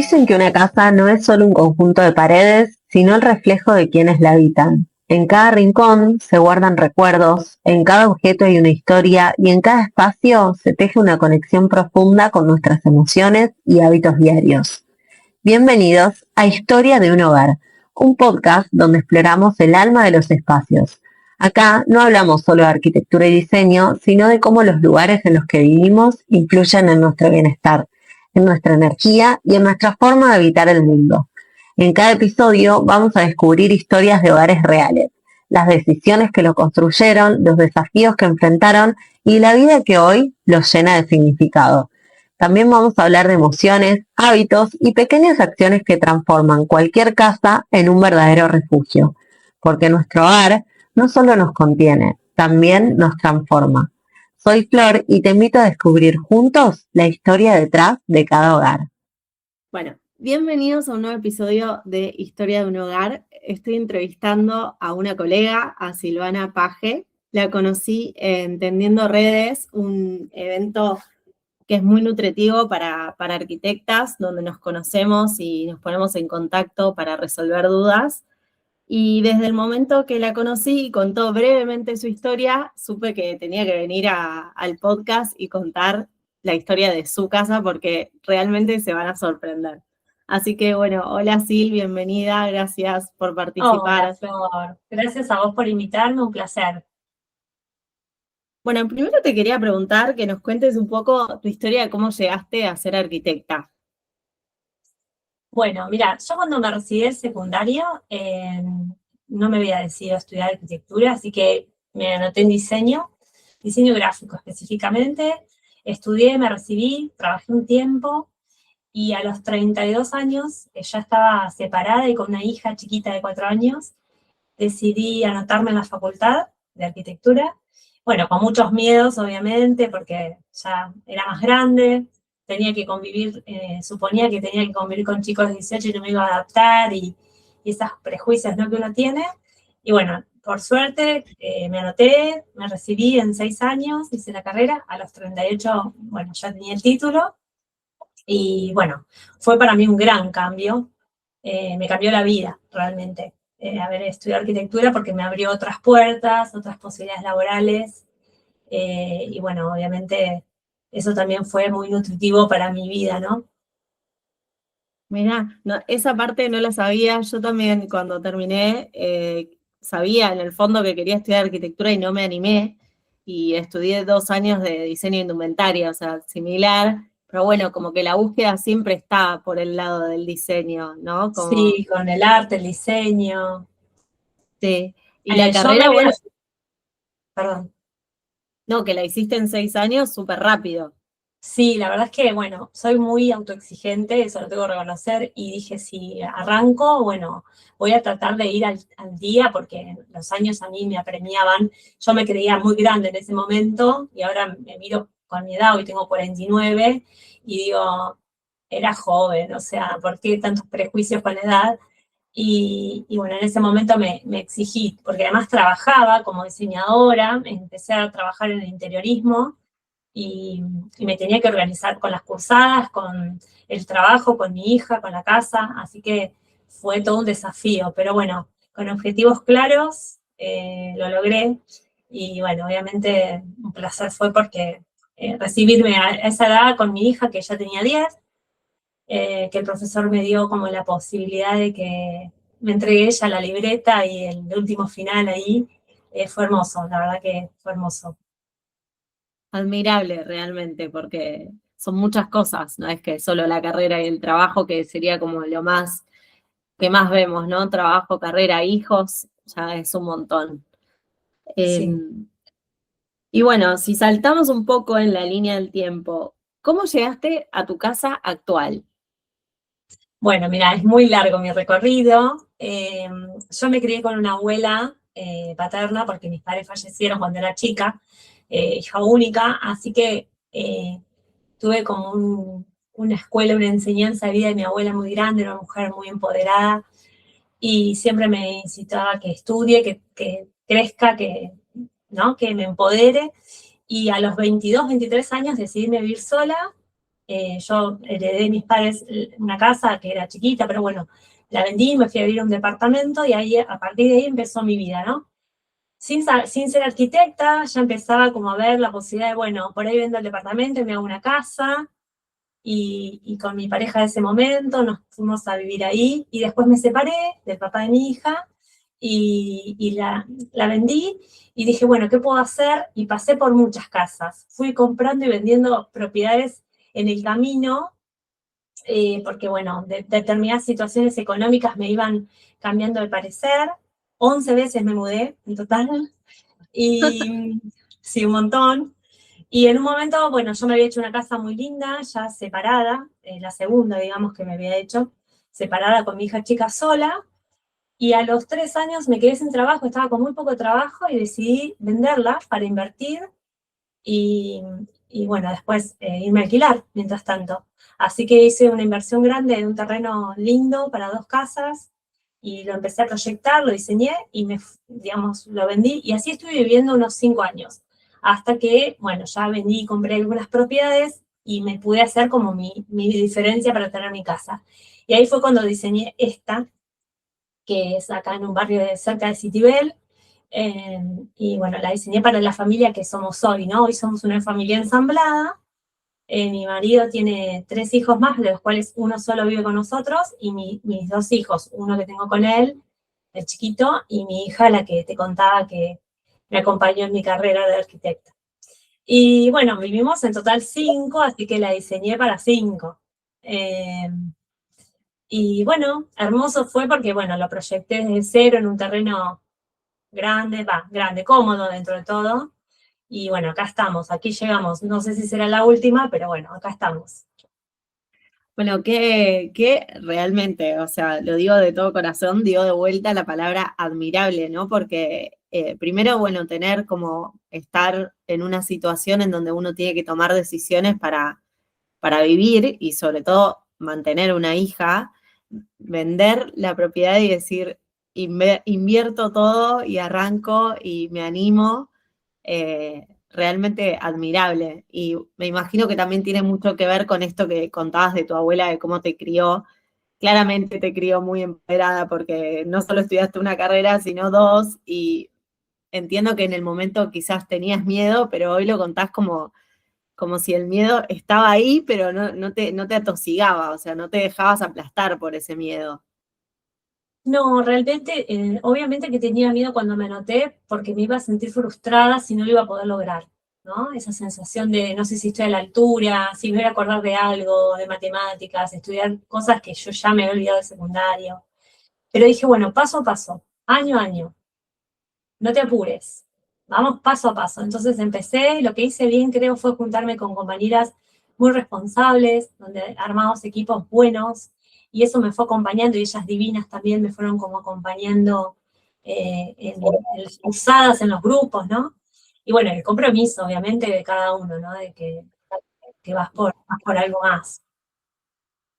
Dicen que una casa no es solo un conjunto de paredes, sino el reflejo de quienes la habitan. En cada rincón se guardan recuerdos, en cada objeto hay una historia y en cada espacio se teje una conexión profunda con nuestras emociones y hábitos diarios. Bienvenidos a Historia de un Hogar, un podcast donde exploramos el alma de los espacios. Acá no hablamos solo de arquitectura y diseño, sino de cómo los lugares en los que vivimos influyen en nuestro bienestar, en nuestra energía y en nuestra forma de habitar el mundo. En cada episodio vamos a descubrir historias de hogares reales, las decisiones que lo construyeron, los desafíos que enfrentaron y la vida que hoy los llena de significado. También vamos a hablar de emociones, hábitos y pequeñas acciones que transforman cualquier casa en un verdadero refugio, porque nuestro hogar no solo nos contiene, también nos transforma. Soy Flor y te invito a descubrir juntos la historia detrás de cada hogar. Bueno, bienvenidos a un nuevo episodio de Historia de un Hogar. Estoy entrevistando a una colega, a Silvana Paje. La conocí en Tendiendo Redes, un evento que es muy nutritivo para arquitectas, donde nos conocemos y nos ponemos en contacto para resolver dudas. Y desde el momento que la conocí y contó brevemente su historia, supe que tenía que venir al podcast y contar la historia de su casa porque realmente se van a sorprender. Así que bueno, hola Sil, bienvenida, gracias por participar. Hola Flor, gracias a vos por invitarme, un placer. Bueno, primero te quería preguntar que nos cuentes un poco tu historia de cómo llegaste a ser arquitecta. Bueno, mira, yo cuando me recibí del secundario no me había decidido estudiar arquitectura, así que me anoté en diseño gráfico específicamente. Estudié, me recibí, trabajé un tiempo y a los 32 años, ya estaba separada y con una hija chiquita de 4 años, decidí anotarme en la facultad de arquitectura. Bueno, con muchos miedos, obviamente, porque ya era más grande, tenía que convivir, suponía que tenía que convivir con chicos de 18 y no me iba a adaptar, y esos prejuicios, ¿no?, que uno tiene. Y bueno, por suerte me anoté, me recibí en 6 años, hice la carrera, a los 38, bueno, ya tenía el título, y bueno, fue para mí un gran cambio, me cambió la vida, realmente. Haber estudiado arquitectura porque me abrió otras puertas, otras posibilidades laborales, y bueno, obviamente eso también fue muy nutritivo para mi vida, ¿no? Mirá, no, esa parte no la sabía, yo también cuando terminé sabía en el fondo que quería estudiar arquitectura y no me animé, y estudié 2 años de diseño de indumentaria, o sea, similar, pero bueno, como que la búsqueda siempre está por el lado del diseño, ¿no? Como, Sí, con el arte, el diseño. sí. Y la Yo me carrera, bueno, perdón. no, que la hiciste en 6 años súper rápido. Sí, la verdad es que, bueno, soy muy autoexigente, eso lo tengo que reconocer, y dije, si arranco, bueno, voy a tratar de ir al día, porque los años a mí me apremiaban. Yo me creía muy grande en ese momento, y ahora me miro con mi edad, hoy tengo 49, y digo, era joven, o sea, ¿por qué tantos prejuicios con la edad? Y bueno, en ese momento me exigí, porque además trabajaba como diseñadora, empecé a trabajar en el interiorismo, y me tenía que organizar con las cursadas, con el trabajo, con mi hija, con la casa, así que fue todo un desafío, pero bueno, con objetivos claros lo logré, y bueno, obviamente un placer fue porque recibirme a esa edad con mi hija, que ya tenía 10, que el profesor me dio como la posibilidad de que me entregue ella la libreta y el último final ahí, fue hermoso, la verdad que fue hermoso. Admirable realmente, porque son muchas cosas, no es que solo la carrera y el trabajo, que sería como lo más que más vemos, ¿no? Trabajo, carrera, hijos, ya es un montón. Sí. Y bueno, si saltamos un poco en la línea del tiempo, ¿cómo llegaste a tu casa actual? Bueno, mira, es muy largo mi recorrido. Yo me crié con una abuela paterna porque mis padres fallecieron cuando era chica, hija única, así que tuve como una escuela, una enseñanza de vida de mi abuela muy grande, una mujer muy empoderada, y siempre me incitaba a que estudie, que crezca, ¿no?, que me empodere. Y a los 22, 23 años decidí vivir sola, Yo heredé de mis padres una casa que era chiquita, pero bueno, la vendí, me fui a vivir a un departamento y ahí, a partir de ahí empezó mi vida, ¿no? Sin ser arquitecta, ya empezaba como a ver la posibilidad de, bueno, por ahí vendo el departamento y me hago una casa, y con mi pareja de ese momento nos fuimos a vivir ahí, y después me separé del papá de mi hija, y la vendí, y dije, bueno, ¿qué puedo hacer? Y pasé por muchas casas. Fui comprando y vendiendo propiedades en el camino, porque, bueno, determinadas situaciones económicas me iban cambiando de parecer. 11 veces me mudé en total, y sí, un montón. Y en un momento, bueno, yo me había hecho una casa muy linda, ya separada, la segunda, digamos, que me había hecho, separada con mi hija chica sola, y a los 3 años me quedé sin trabajo, estaba con muy poco trabajo y decidí venderla para invertir y, y bueno, después irme a alquilar mientras tanto. Así que hice una inversión grande en un terreno lindo para 2 casas y lo empecé a proyectar, lo diseñé y digamos, lo vendí, y así estuve viviendo unos 5 años, hasta que, bueno, ya vendí y compré algunas propiedades y me pude hacer como mi diferencia para tener mi casa. Y ahí fue cuando diseñé esta, que es acá en un barrio cerca de Citibel, y bueno, la diseñé para la familia que somos hoy, ¿no? Hoy somos una familia ensamblada. Mi marido tiene 3 hijos más, de los cuales uno solo vive con nosotros, y mis 2 hijos, uno que tengo con él, el chiquito, y mi hija, la que te contaba que me acompañó en mi carrera de arquitecta. Y bueno, vivimos en total 5, así que la diseñé para 5. Y bueno, hermoso fue porque, bueno, lo proyecté desde cero en un terreno grande, grande, cómodo dentro de todo. Y bueno, acá estamos, aquí llegamos. No sé si será la última, pero bueno, acá estamos. Bueno, que realmente, o sea, lo digo de todo corazón, digo de vuelta la palabra admirable, ¿no? Porque primero, bueno, tener como estar en una situación en donde uno tiene que tomar decisiones para vivir y sobre todo mantener una hija, vender la propiedad y decir, invierto todo y arranco y me animo, realmente admirable. Y me imagino que también tiene mucho que ver con esto que contabas de tu abuela, de cómo te crió. Claramente te crió muy empoderada porque no solo estudiaste una carrera, sino 2, y entiendo que en el momento quizás tenías miedo, pero hoy lo contás como si el miedo estaba ahí, pero no te atosigaba, o sea, no te dejabas aplastar por ese miedo. No, realmente, obviamente que tenía miedo cuando me anoté, porque me iba a sentir frustrada si no lo iba a poder lograr, ¿no? Esa sensación de no sé si estoy a la altura, si me voy a acordar de algo, de matemáticas, estudiar cosas que yo ya me he olvidado de secundario. Pero dije, bueno, paso a paso, año a año, no te apures, vamos paso a paso. Entonces empecé, lo que hice bien creo fue juntarme con compañeras muy responsables, donde armamos equipos buenos, y eso me fue acompañando, y ellas divinas también me fueron como acompañando en las usadas, en los grupos, ¿no? Y bueno, el compromiso, obviamente, de cada uno, ¿no? De que vas por algo más.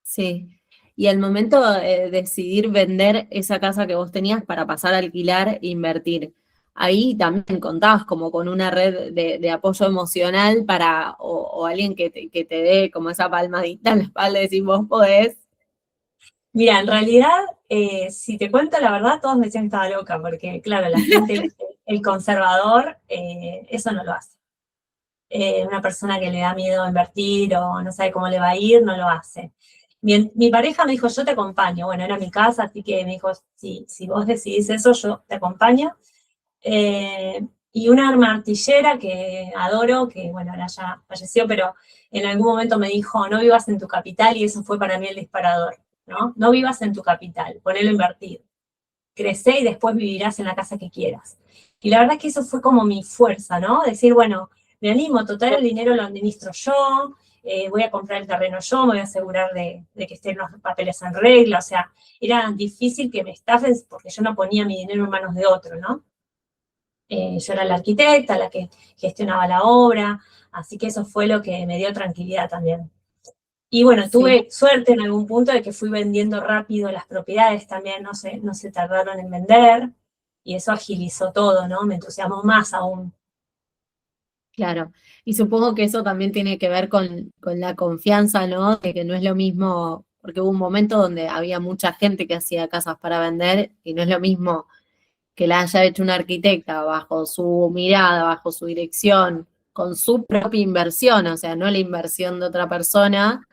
Sí. Y al momento de decidir vender esa casa que vos tenías para pasar a alquilar e invertir, ahí también contabas como con una red de apoyo emocional o alguien que te dé como esa palmadita en la espalda y decir, vos podés. Mira, en realidad, si te cuento la verdad, todos me decían que estaba loca, porque claro, la gente, el conservador, eso no lo hace. Una persona que le da miedo invertir o no sabe cómo le va a ir, no lo hace. Mi pareja me dijo, yo te acompaño. Bueno, era mi casa, así que me dijo, si vos decidís eso, yo te acompaño. Y una martillera que adoro, que bueno, ahora ya falleció, pero en algún momento me dijo, no vivas en tu capital, y eso fue para mí el disparador, ¿no? No vivas en tu capital, ponelo a invertir. Crecé y después vivirás en la casa que quieras. Y la verdad es que eso fue como mi fuerza, ¿no? Decir, bueno, me animo, total el dinero lo administro yo, voy a comprar el terreno yo, me voy a asegurar de que estén los papeles en regla, o sea, era difícil que me estafen porque yo no ponía mi dinero en manos de otro, ¿no? Yo era la arquitecta, la que gestionaba la obra, así que eso fue lo que me dio tranquilidad también. Y bueno, Sí. tuve suerte en algún punto de que fui vendiendo rápido las propiedades también, no se tardaron en vender, y eso agilizó todo, ¿no? Me entusiasmó más aún. Claro, y supongo que eso también tiene que ver con la confianza, ¿no? De que no es lo mismo, porque hubo un momento donde había mucha gente que hacía casas para vender y no es lo mismo que la haya hecho una arquitecta bajo su mirada, bajo su dirección, con su propia inversión, o sea, no la inversión de otra persona.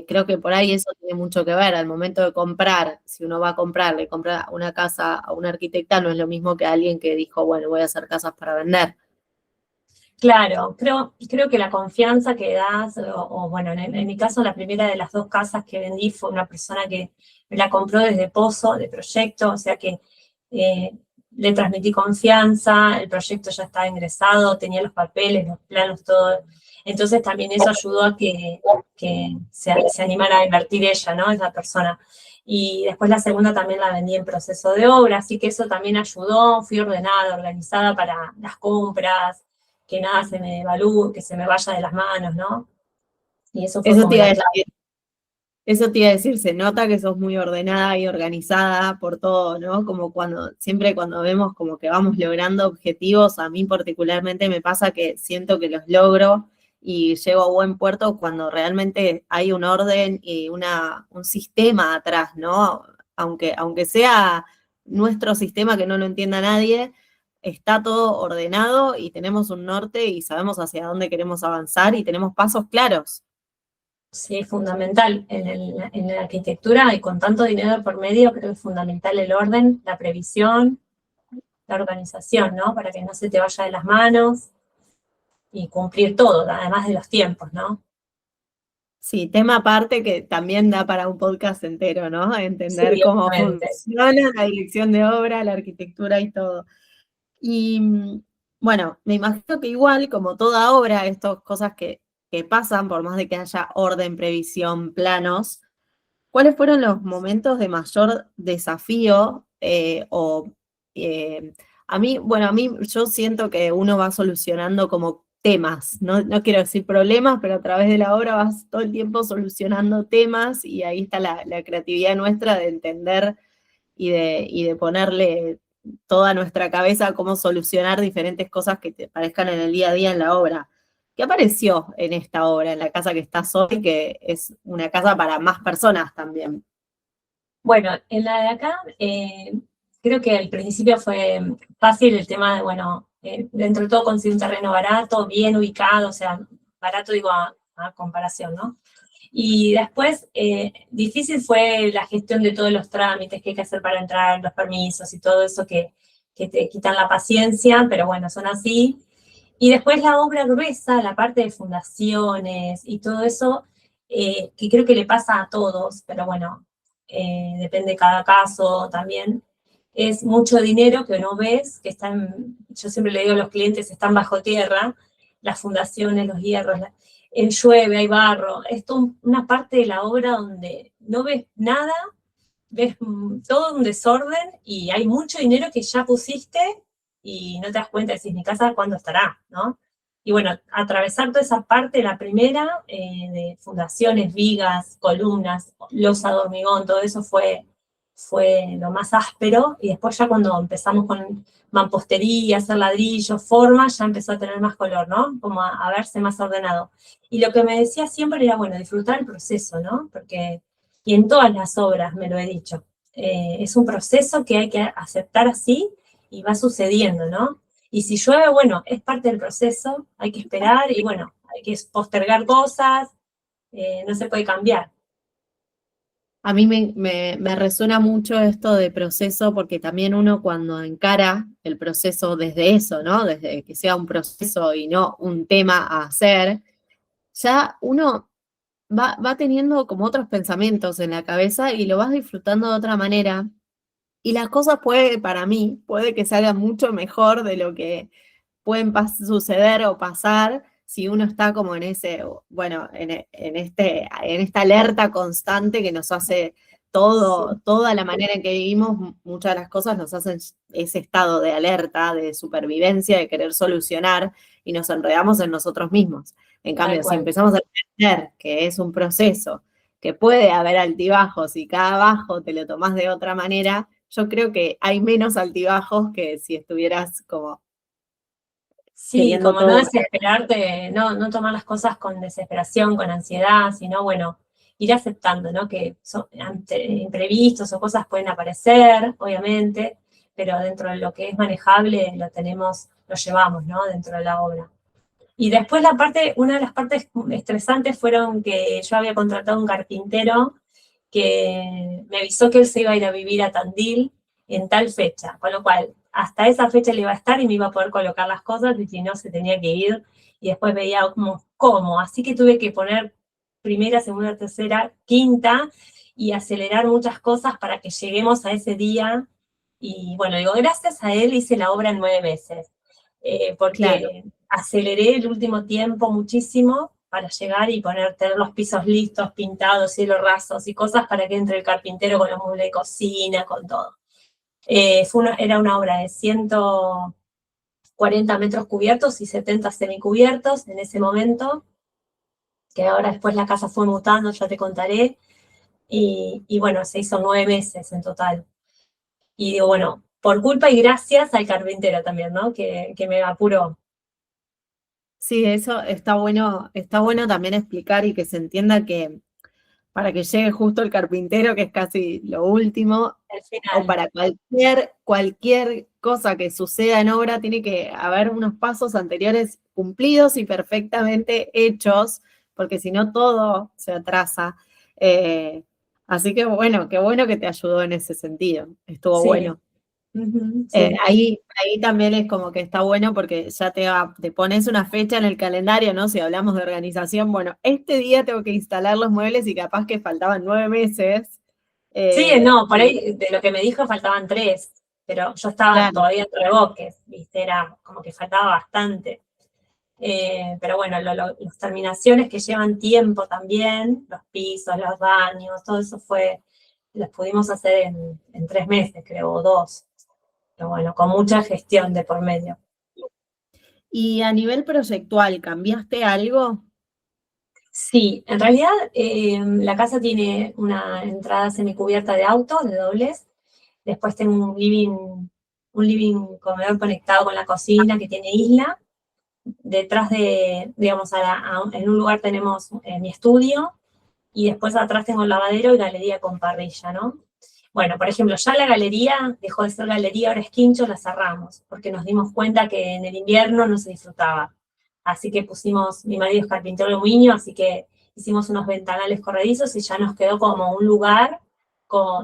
Creo que por ahí eso tiene mucho que ver. Al momento de comprar, si uno va a comprar, le compra una casa a una arquitecta, no es lo mismo que alguien que dijo, bueno, voy a hacer casas para vender. Claro, creo que la confianza que das, o bueno, en mi caso la primera de las dos casas que vendí fue una persona que me la compró desde Pozo, de proyecto, o sea que eh, le transmití confianza, el proyecto ya estaba ingresado, tenía los papeles, los planos, todo. Entonces también eso ayudó a que se animara a invertir ella, ¿no? Esa persona. Y después la segunda también la vendí en proceso de obra, así que eso también ayudó, fui ordenada, organizada para las compras, que nada se me evalúe, que se me vaya de las manos, ¿no? Y eso fue Eso como te iba a la clave. decir. Eso te iba a decir, se nota que sos muy ordenada y organizada por todo, ¿no? Como siempre cuando vemos como que vamos logrando objetivos, a mí particularmente me pasa que siento que los logro y llego a buen puerto cuando realmente hay un orden y un sistema atrás, ¿no? Aunque sea nuestro sistema que no lo entienda nadie, está todo ordenado y tenemos un norte y sabemos hacia dónde queremos avanzar y tenemos pasos claros. Sí, es fundamental. En la arquitectura y con tanto dinero por medio, creo que es fundamental el orden, la previsión, la organización, ¿no? Para que no se te vaya de las manos y cumplir todo, además de los tiempos, ¿no? Sí, tema aparte que también da para un podcast entero, ¿no? Sí, Entender cómo obviamente. funciona la dirección de obra, la arquitectura y todo. Y bueno, me imagino que igual, como toda obra, estas cosas que pasan, por más de que haya orden, previsión, planos, ¿cuáles fueron los momentos de mayor desafío? Eh, bueno, a mí yo siento que uno va solucionando como temas, no quiero decir problemas, pero a través de la obra vas todo el tiempo solucionando temas y ahí está la creatividad nuestra de entender y de ponerle toda nuestra cabeza a cómo solucionar diferentes cosas que te parezcan en el día a día en la obra. ¿Qué apareció en esta obra, en la casa que estás hoy, que es una casa para más personas también? Bueno, en la de acá, creo que al principio fue fácil el tema de, bueno, dentro de todo conseguir un terreno barato, bien ubicado, o sea, barato digo a comparación, ¿no? Y después, difícil fue la gestión de todos los trámites que hay que hacer para entrar, los permisos y todo eso que te quitan la paciencia, pero bueno, son así. Y después la obra gruesa, la parte de fundaciones y todo eso, que creo que le pasa a todos, pero bueno, depende de cada caso también. Es mucho dinero que no ves, que están, yo siempre le digo a los clientes, están bajo tierra, las fundaciones, los hierros, llueve, hay barro, es una parte de la obra donde no ves nada, ves todo un desorden y hay mucho dinero que ya pusiste y no te das cuenta, decís, mi casa, ¿cuándo estará? ¿No? Y bueno, atravesar toda esa parte, la primera, de fundaciones, vigas, columnas, losa de hormigón, todo eso fue lo más áspero, y después ya cuando empezamos con mampostería, hacer ladrillos, forma, ya empezó a tener más color, ¿no? Como a verse más ordenado. Y lo que me decía siempre era, bueno, disfrutar el proceso, ¿no? Porque, y en todas las obras me lo he dicho, es un proceso que hay que aceptar así y va sucediendo, ¿no? Y si llueve, bueno, es parte del proceso, hay que esperar y bueno, hay que postergar cosas, no se puede cambiar. A mí me resuena mucho esto de proceso, porque también uno cuando encara el proceso desde eso, ¿no? Desde que sea un proceso y no un tema a hacer, ya uno va teniendo como otros pensamientos en la cabeza y lo vas disfrutando de otra manera. Y las cosas para mí, puede que salgan mucho mejor de lo que pueden suceder o pasar si uno está como en ese, bueno, en esta alerta constante que nos hace Sí, toda la manera en que vivimos, muchas de las cosas nos hacen ese estado de alerta, de supervivencia, de querer solucionar y nos enredamos en nosotros mismos. En tal cambio, si cual. empezamos a entender que es un proceso, que puede haber altibajos y cada bajo te lo tomás de otra manera, yo creo que hay menos altibajos que si estuvieras como Sí, queriendo como no todo. desesperarte, no tomar las cosas con desesperación, con ansiedad, sino, bueno, ir aceptando, ¿no? Que imprevistos o cosas pueden aparecer, obviamente, pero dentro de lo que es manejable lo llevamos, ¿no? Dentro de la obra. Y después una de las partes estresantes fueron que yo había contratado un carpintero que me avisó que él se iba a ir a vivir a Tandil en tal fecha, con lo cual hasta esa fecha le iba a estar y me iba a poder colocar las cosas y si no se tenía que ir y después veía como cómo, así que tuve que poner primera, segunda, tercera, quinta y acelerar muchas cosas para que lleguemos a ese día y bueno, digo, gracias a él hice la obra en 9 meses, Claro. porque aceleré el último tiempo muchísimo para llegar y tener los pisos listos, pintados, cielos rasos y cosas para que entre el carpintero con los muebles de cocina, con todo. Era una obra de 140 metros cubiertos y 70 semicubiertos en ese momento, que ahora después la casa fue mutando, ya te contaré, y bueno, se hizo 9 meses en total. Y digo, bueno, por culpa y gracias al carpintero también, ¿no? Que me apuró. Sí, eso está bueno también explicar y que se entienda que para que llegue justo el carpintero, que es casi lo último, Al o final, para cualquier cosa que suceda en obra, tiene que haber unos pasos anteriores cumplidos y perfectamente hechos, porque si no todo se atrasa. Eh, Así que bueno, qué bueno que te ayudó en ese sentido. Estuvo sí. bueno. Sí, Ahí también es como que está bueno porque ya te pones una fecha en el calendario, ¿no? Si hablamos de organización, bueno, este día tengo que instalar los muebles y capaz que faltaban 9 meses. sí, eh, no, por y ahí de lo que me dijo faltaban 3, pero yo estaba claro, todavía en reboques, ¿viste? Era como que faltaba bastante. Pero bueno, las terminaciones que llevan tiempo también, los pisos, los baños, todo eso los pudimos hacer en 3 meses, creo, o 2. Pero bueno, con mucha gestión de por medio. y a nivel proyectual, ¿cambiaste algo? Sí, en realidad la casa tiene una entrada semicubierta de auto, de dobles. Después tengo un living comedor conectado con la cocina que tiene isla. Detrás digamos, en un lugar tenemos mi estudio y después atrás tengo el lavadero y galería con parrilla, ¿no? Bueno, por ejemplo, ya la galería dejó de ser galería, ahora es quincho, la cerramos, porque nos dimos cuenta que en el invierno no se disfrutaba. Así que mi marido es carpintero de aluminio, así que hicimos unos ventanales corredizos y ya nos quedó como un lugar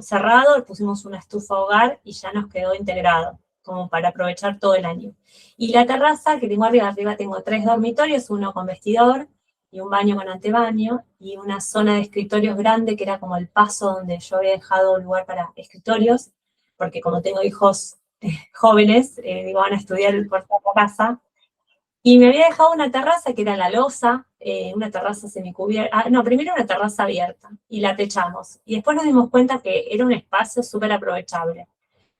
cerrado, pusimos una estufa hogar y ya nos quedó integrado, como para aprovechar todo el año. Y la terraza que tengo arriba tengo 3 dormitorios, uno con vestidor, y un baño con antebaño, y una zona de escritorios grande que era como el paso donde yo había dejado un lugar para escritorios, porque como tengo hijos jóvenes, digo, van a estudiar por toda la casa, y me había dejado una terraza que era la losa, una terraza semicubierta, no, primero una terraza abierta, y la techamos, y después nos dimos cuenta que era un espacio súper aprovechable.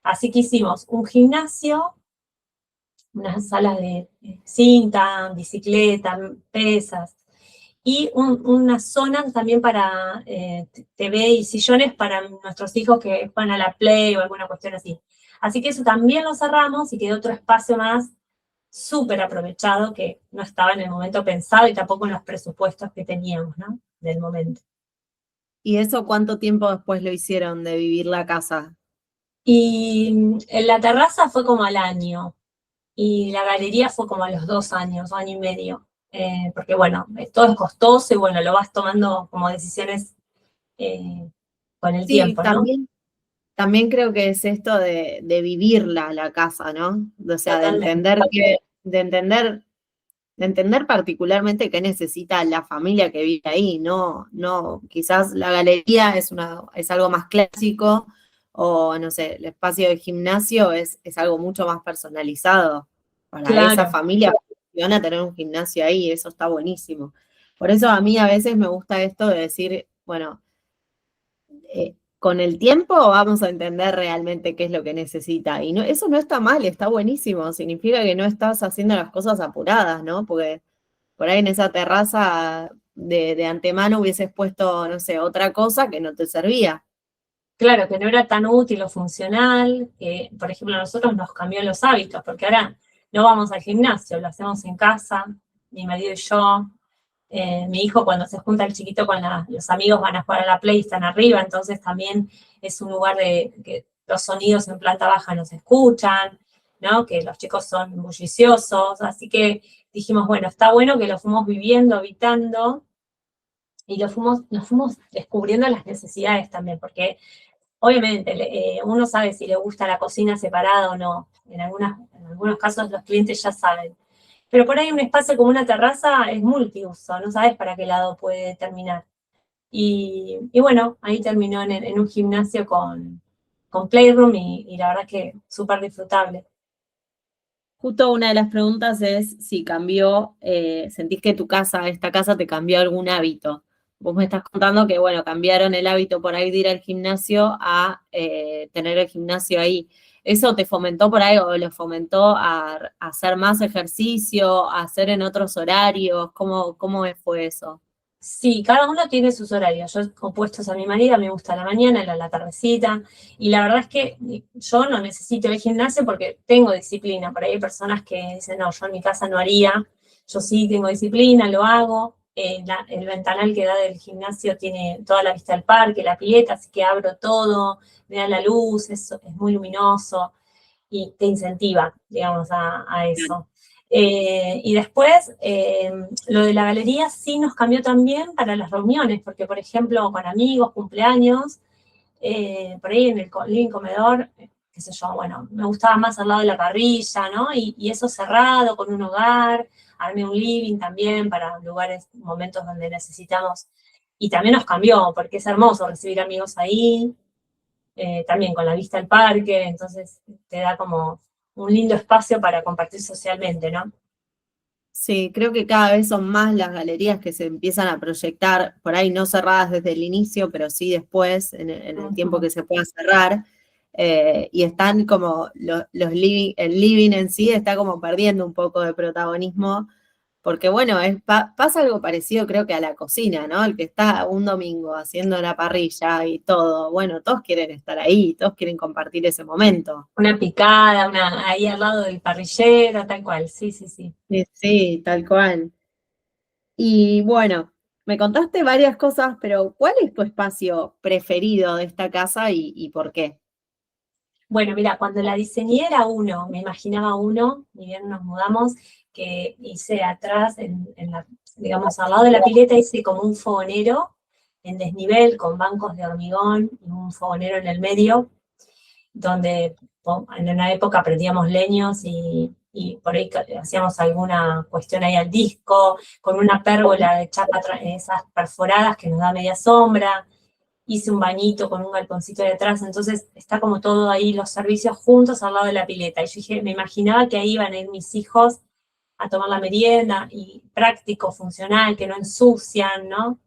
Así que hicimos un gimnasio, unas salas de cinta, bicicleta, pesas, y una zona también para TV y sillones para nuestros hijos que van a la Play o alguna cuestión así. Así que eso también lo cerramos y quedó otro espacio más súper aprovechado que no estaba en el momento pensado y tampoco en los presupuestos que teníamos, ¿no? Del momento. ¿Y eso cuánto tiempo después lo hicieron de vivir la casa? Y en la terraza fue como al año y la galería fue como a los 2 años, 1 año y medio. Porque bueno, todo es costoso y bueno, lo vas tomando como decisiones eh, con el Sí, tiempo, ¿no? también creo que es esto de vivirla la casa, ¿no? O sea, Totalmente. de entender particularmente qué necesita la familia que vive ahí, no, quizás la galería es algo más clásico, o no sé, el espacio de gimnasio es algo mucho más personalizado para esa Claro, familia, que van a tener un gimnasio ahí, eso está buenísimo. Por eso a mí a veces me gusta esto de decir, bueno, con el tiempo vamos a entender realmente qué es lo que necesita. Y no, eso no está mal, está buenísimo. Significa que no estás haciendo las cosas apuradas, ¿no? Porque por ahí en esa terraza de antemano hubieses puesto, no sé, otra cosa que no te servía. claro, que no era tan útil o funcional, que por ejemplo a nosotros nos cambió los hábitos, porque ahora no vamos al gimnasio, lo hacemos en casa, mi marido y yo. Mi hijo cuando se junta el chiquito con los amigos van a jugar a la Play, están arriba, entonces también es un lugar de que los sonidos en planta baja no se escuchan, ¿no? Que los chicos son bulliciosos, así que dijimos, bueno, está bueno que lo fuimos viviendo, habitando, y nos fuimos descubriendo las necesidades también, porque obviamente uno sabe si le gusta la cocina separada o no, en algunos casos los clientes ya saben, pero por ahí un espacio como una terraza es multiuso, no sabes para qué lado puede terminar. Y bueno, ahí terminó en un gimnasio con Playroom y la verdad que súper disfrutable. Justo una de las preguntas es si cambió, sentís que esta casa te cambió algún hábito. Vos me estás contando que, bueno, cambiaron el hábito por ahí de ir al gimnasio a tener el gimnasio ahí. ¿Eso te fomentó por ahí o lo fomentó a hacer más ejercicio, a hacer en otros horarios? ¿Cómo fue eso? Sí, cada uno tiene sus horarios. Yo opuestos a mi marido, me gusta la mañana, la tardecita. Y la verdad es que yo no necesito el gimnasio porque tengo disciplina. Por ahí hay personas que dicen, no, yo en mi casa no haría. Yo sí tengo disciplina, lo hago. El ventanal que da del gimnasio tiene toda la vista del parque, la pileta, así que abro todo, me da la luz, es muy luminoso y te incentiva, digamos, a eso. Y después, lo de la galería sí nos cambió también para las reuniones, porque, por ejemplo, con amigos, cumpleaños, por ahí en el living comedor, qué sé yo, bueno, me gustaba más al lado de la parrilla, ¿no? Y eso cerrado, con un hogar, armé un living también para lugares, momentos donde necesitamos. Y también nos cambió, porque es hermoso recibir amigos ahí, también con la vista al parque, entonces te da como un lindo espacio para compartir socialmente, ¿no? Sí, creo que cada vez son más las galerías que se empiezan a proyectar, por ahí no cerradas desde el inicio, pero sí después, en el tiempo que se pueda cerrar. Y están como los living, el living en sí está como perdiendo un poco de protagonismo, porque bueno, pasa algo parecido creo que a la cocina, ¿no? El que está un domingo haciendo la parrilla y todo, bueno, todos quieren estar ahí, todos quieren compartir ese momento. Una picada, ahí al lado del parrillero, tal cual, sí, sí, sí. Sí, sí, tal cual. Y bueno, me contaste varias cosas, pero ¿cuál es tu espacio preferido de esta casa y por qué? Bueno, mira, cuando la diseñé era uno, me imaginaba uno, ni bien nos mudamos, que hice atrás, digamos, al lado de la pileta hice como un fogonero en desnivel con bancos de hormigón y un fogonero en el medio, donde en una época prendíamos leños y por ahí hacíamos alguna cuestión ahí al disco, con una pérgola de chapa, esas perforadas que nos da media sombra, hice un bañito con un galponcito detrás, entonces está como todo ahí, los servicios juntos al lado de la pileta. Y yo dije, me imaginaba que ahí iban a ir mis hijos a tomar la merienda, y práctico, funcional, que no ensucian, ¿no?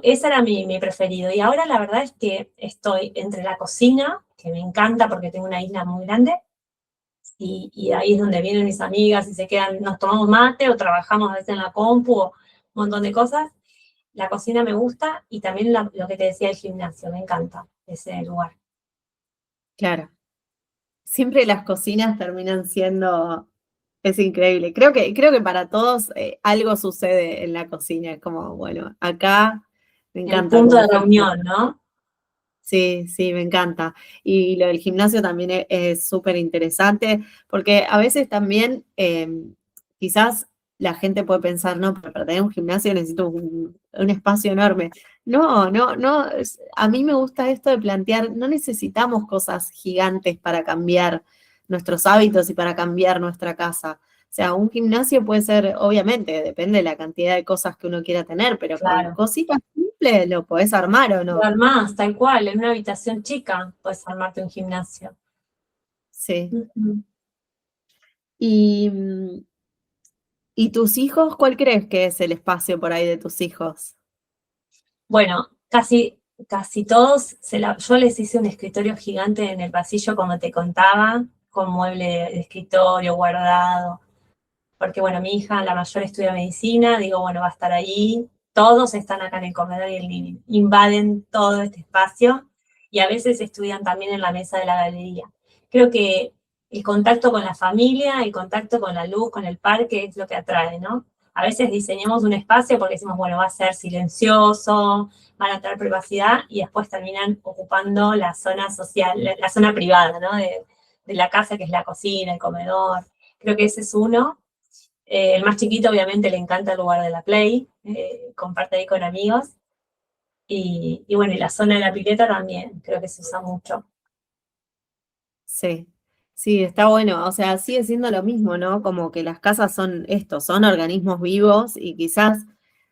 Ese era mi preferido. Y ahora la verdad es que estoy entre la cocina, que me encanta porque tengo una isla muy grande, y ahí es donde vienen mis amigas y se quedan, nos tomamos mate o trabajamos a veces en la compu o un montón de cosas. La cocina me gusta y también lo que te decía el gimnasio, me encanta ese lugar. Claro, siempre las cocinas terminan siendo, es increíble. Creo que para todos algo sucede en la cocina. Es como, bueno, acá me El encanta punto como de reunión, ¿no? sí, sí, me encanta. Y lo del gimnasio también es súper interesante, porque a veces también quizás la gente puede pensar, no, pero para tener un gimnasio necesito un espacio enorme. No, no, no, a mí me gusta esto de plantear, no necesitamos cosas gigantes para cambiar nuestros hábitos y para cambiar nuestra casa. O sea, un gimnasio puede ser, obviamente, depende de la cantidad de cosas que uno quiera tener, pero con Claro. cositas simples lo podés armar o Lo no. armás, tal cual, en una habitación chica puedes armarte un gimnasio. Sí. Ujú. Y, ¿y tus hijos? ¿Cuál crees que es el espacio por ahí de tus hijos? Bueno, casi todos, yo les hice un escritorio gigante en el pasillo, como te contaba, con mueble de escritorio guardado, porque bueno, mi hija, la mayor, estudia medicina, digo, bueno, va a estar ahí, todos están acá en el comedor y el living, invaden todo este espacio y a veces estudian también en la mesa de la galería. Creo que el contacto con la familia, el contacto con la luz, con el parque, es lo que atrae, ¿no? A veces diseñamos un espacio porque decimos, bueno, va a ser silencioso, van a tener privacidad, y después terminan ocupando la zona social, la zona privada, ¿no? De la casa, que es la cocina, el comedor. Creo que ese es uno. El más chiquito, obviamente, le encanta el lugar de la play, comparte ahí con amigos. Y bueno, y la zona de la pileta también, creo que se usa mucho. Sí, sí, está bueno. O sea, sigue siendo lo mismo, ¿no? Como que las casas son esto, son organismos vivos y quizás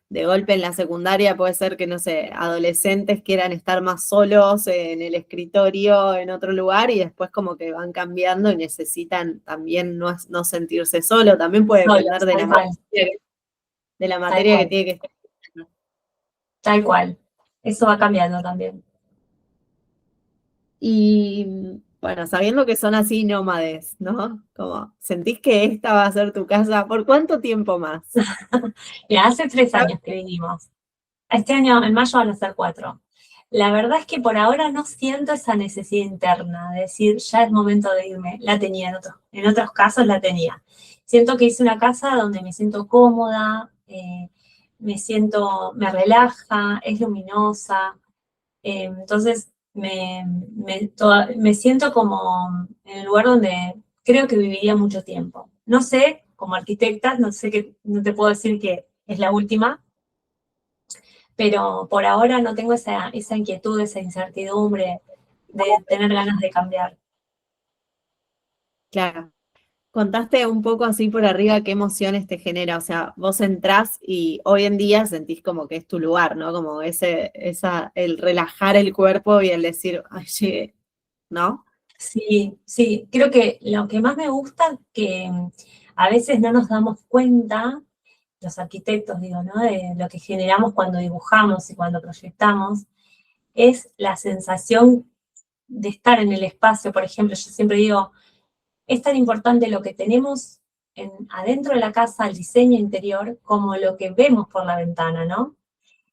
de golpe en la secundaria puede ser que, no sé, adolescentes quieran estar más solos en el escritorio, en otro lugar, y después como que van cambiando y necesitan también no sentirse solo. También puede depender Solos, de tal cual, la tal materia que cual, tiene que estar. tal cual. Eso va cambiando también. Y bueno, sabiendo que son así nómades, ¿no? Como, ¿sentís que esta va a ser tu casa? ¿Por cuánto tiempo más? Mira, hace 3 años que vinimos. Este año, en mayo, van a ser 4. La verdad es que por ahora no siento esa necesidad interna de decir, ya es momento de irme. La tenía en otros casos la tenía. Siento que hice una casa donde me siento cómoda, me relaja, es luminosa. Entonces, me siento como en el lugar donde creo que viviría mucho tiempo. No sé, como arquitecta, no sé que, no te puedo decir que es la última, pero por ahora no tengo esa inquietud, esa incertidumbre de tener ganas de cambiar. Claro. Contaste un poco así por arriba qué emociones te genera. O sea, vos entrás y hoy en día sentís como que es tu lugar, ¿no? Como el relajar el cuerpo y el decir, ay, llegué, ¿no? Sí, sí, creo que lo que más me gusta, que a veces no nos damos cuenta, los arquitectos, digo, ¿no? De lo que generamos cuando dibujamos y cuando proyectamos, es la sensación de estar en el espacio. Por ejemplo, yo siempre digo, es tan importante lo que tenemos adentro de la casa, el diseño interior, como lo que vemos por la ventana, ¿no?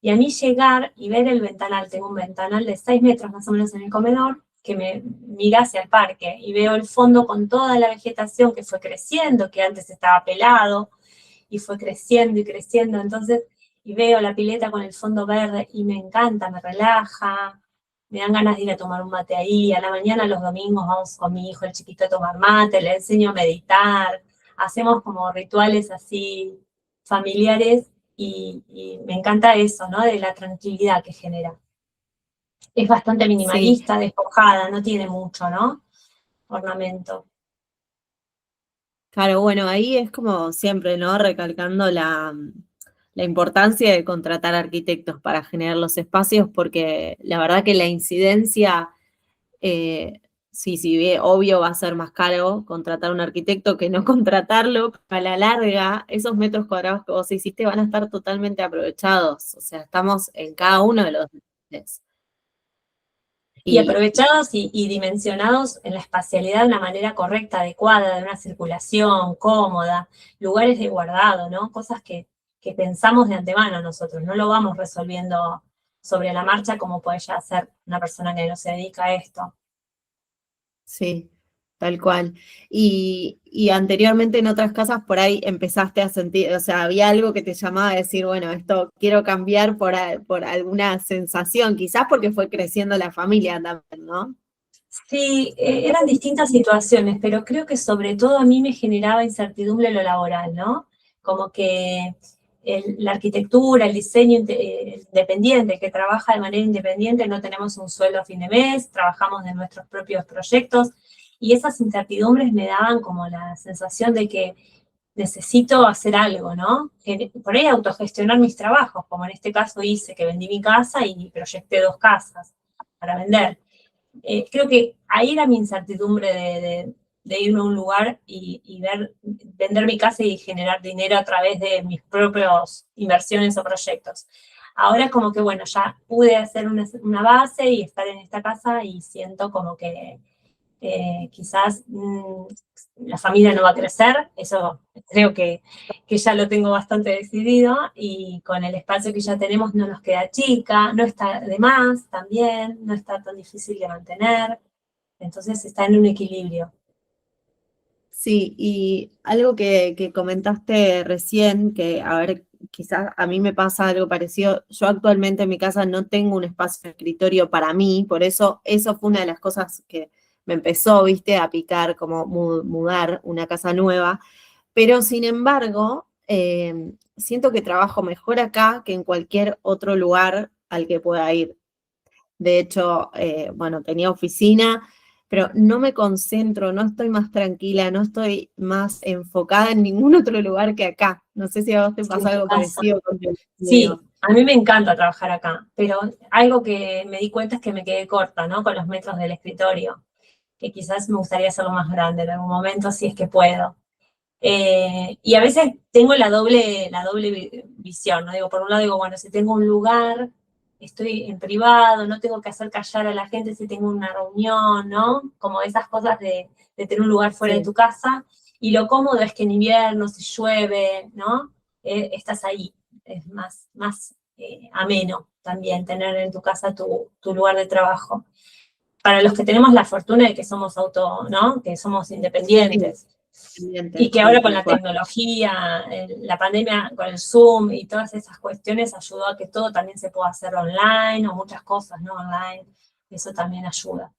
Y a mí llegar y ver el ventanal, tengo un ventanal de 6 metros más o menos en el comedor, que me mira hacia el parque, y veo el fondo con toda la vegetación que fue creciendo, que antes estaba pelado, y fue creciendo y creciendo, entonces, y veo la pileta con el fondo verde, y me encanta, me relaja, me dan ganas de ir a tomar un mate ahí. A la mañana, los domingos, vamos con mi hijo, el chiquito, a tomar mate, le enseño a meditar, hacemos como rituales así familiares, y me encanta eso, ¿no? De la tranquilidad que genera. Es bastante Sí. minimalista, despojada, no tiene mucho, ¿no? Ornamento. Claro, bueno, ahí es como siempre, ¿no? Recalcando la importancia de contratar arquitectos para generar los espacios, porque la verdad que la incidencia, eh, sí, obvio va a ser más caro contratar un arquitecto que no contratarlo, pero a la larga, esos metros cuadrados que vos hiciste van a estar totalmente aprovechados. O sea, estamos en cada uno de los niveles. Y Y aprovechados y dimensionados en la espacialidad de una manera correcta, adecuada, de una circulación cómoda, lugares de guardado, ¿no? Cosas que pensamos de antemano nosotros, no lo vamos resolviendo sobre la marcha como puede ya hacer una persona que no se dedica a esto. sí, tal cual. Y anteriormente en otras casas por ahí empezaste a sentir, o sea, había algo que te llamaba a decir, bueno, esto quiero cambiar por alguna sensación, quizás porque fue creciendo la familia también, ¿no? Sí, eran distintas situaciones, pero creo que sobre todo a mí me generaba incertidumbre lo laboral, ¿no? Como que la arquitectura, el diseño independiente, que trabaja de manera independiente, no tenemos un sueldo a fin de mes, trabajamos de nuestros propios proyectos, y esas incertidumbres me daban como la sensación de que necesito hacer algo, ¿no? Que por ahí autogestionar mis trabajos, como en este caso hice, que vendí mi casa y proyecté 2 casas para vender. Creo que ahí era mi incertidumbre de irme a un lugar y vender mi casa y generar dinero a través de mis propias inversiones o proyectos. Ahora como que, bueno, ya pude hacer una base y estar en esta casa, y siento como que quizás la familia no va a crecer, eso creo que ya lo tengo bastante decidido, y con el espacio que ya tenemos no nos queda chica, no está de más también, no está tan difícil de mantener, entonces está en un equilibrio. Sí, y algo que comentaste recién, que a ver, quizás a mí me pasa algo parecido. Yo actualmente en mi casa no tengo un espacio de escritorio para mí, por eso fue una de las cosas que me empezó, viste, a picar, como mudar una casa nueva. Pero sin embargo, siento que trabajo mejor acá que en cualquier otro lugar al que pueda ir. De hecho, bueno, tenía oficina, pero no me concentro, no estoy más tranquila, no estoy más enfocada en ningún otro lugar que acá. No sé si a vos te Sí, pasa me algo pasa. parecido con tu Sí, estudio. a mí me encanta trabajar acá, pero algo que me di cuenta es que me quedé corta, ¿no? Con los metros del escritorio, que quizás me gustaría hacerlo más grande en algún momento, si es que puedo. Y a veces tengo la doble visión, ¿no? Digo, por un lado digo, bueno, si tengo un lugar, estoy en privado, no tengo que hacer callar a la gente si tengo una reunión, ¿no? Como esas cosas de tener un lugar fuera de Sí, tu casa. Y lo cómodo es que en invierno, si llueve, ¿no? Estás ahí. Es más ameno también tener en tu casa tu lugar de trabajo. Para los que tenemos la fortuna de que somos ¿no? Que somos sí, independientes. Y pendiente, que sí, ahora con tal la cual. tecnología, la pandemia con el Zoom y todas esas cuestiones ayudó a que todo también se pueda hacer online o muchas cosas, ¿no? Online. Eso también ayuda.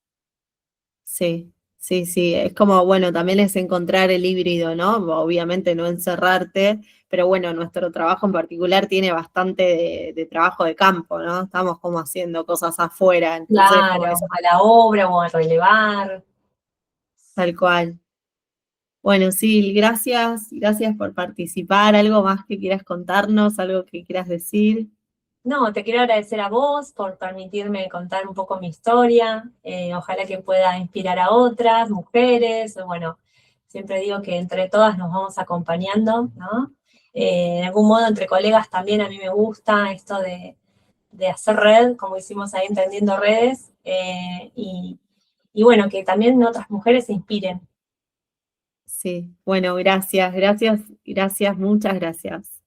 Sí, sí, sí. Es como, bueno, también es encontrar el híbrido, ¿no? Obviamente no encerrarte, pero bueno, nuestro trabajo en particular tiene bastante de trabajo de campo, ¿no? Estamos como haciendo cosas afuera, entonces como eso, Claro, a la obra o a relevar. tal cual. Bueno, sí, gracias por participar. ¿Algo más que quieras contarnos? ¿Algo que quieras decir? No, te quiero agradecer a vos por permitirme contar un poco mi historia. Ojalá que pueda inspirar a otras mujeres. Bueno, siempre digo que entre todas nos vamos acompañando, ¿no? De algún modo, entre colegas también a mí me gusta esto de hacer red, como hicimos ahí Entendiendo Redes, y bueno, que también otras mujeres se inspiren. Sí, bueno, gracias, muchas gracias.